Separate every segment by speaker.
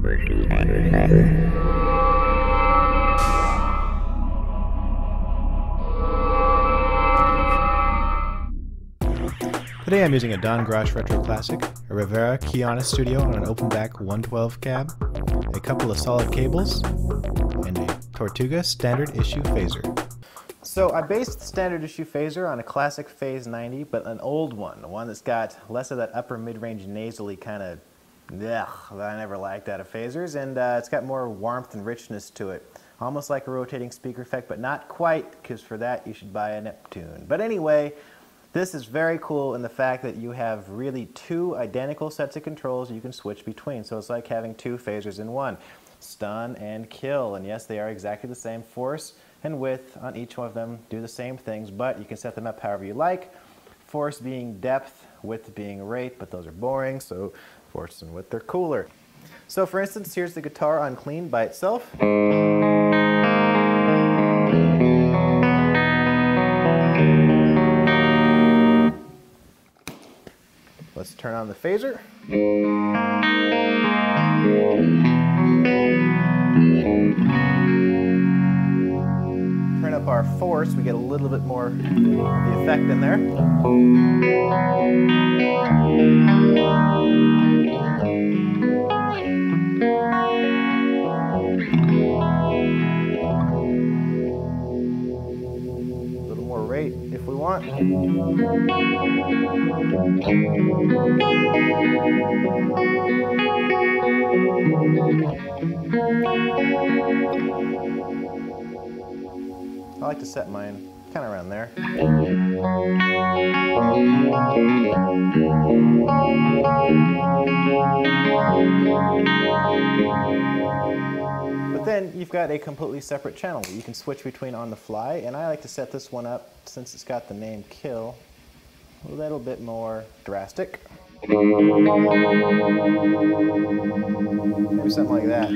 Speaker 1: Today I'm using a Don Grosh Retro Classic, a Rivera Kiana Studio on an open back 112 cab, a couple of solid cables, and a Tortuga standard issue phaser. So I based the standard issue phaser on a classic Phase 90, but an old one that's got less of that upper mid-range nasally kind of that I never liked out of phasers, and it's got more warmth and richness to it. Almost like a rotating speaker effect, but not quite, because for that you should buy a Neptune. But anyway, this is very cool in the fact that you have really two identical sets of controls you can switch between. So it's like having two phasers in one. Stun and kill. And yes, they are exactly the same. Force and width on each one of them do the same things, but you can set them up however you like. Force being depth, width being rate, but those are boring, so force and width are cooler. So for instance, here's the guitar on clean by itself. Let's turn on the phaser. Turn up our force, we get a little bit more of the effect in there. A little more rate if we want. I like to set mine kind of around there. But then you've got a completely separate channel that you can switch between on the fly, and I like to set this one up, since it's got the name Kill, a little bit more drastic. Maybe something like that.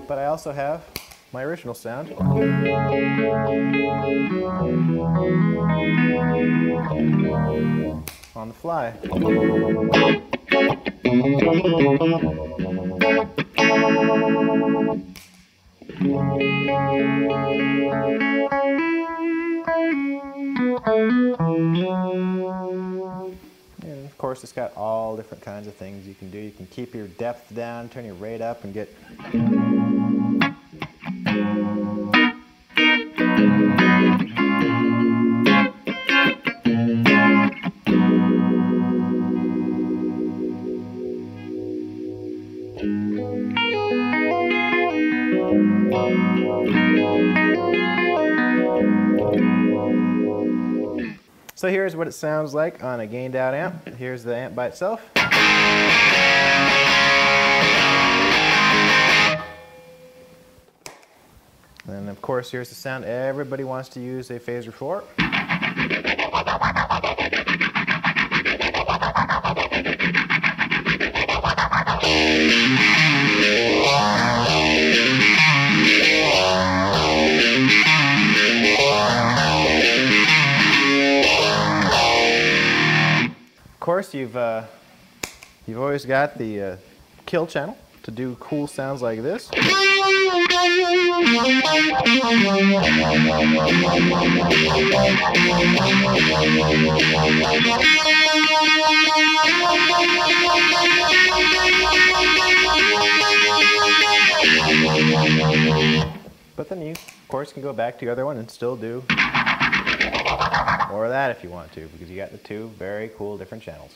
Speaker 1: But I also have my original sound. On the fly. And of course, it's got all different kinds of things you can do. You can keep your depth down, turn your rate up, and get So here's what it sounds like on a gained out amp. Here's the amp by itself. And of course, here's the sound everybody wants to use a phaser for. Of course, you've always got the kill channel to do cool sounds like this. But then you, of course, can go back to the other one and still do more of that if you want to, because you got the two very cool different channels.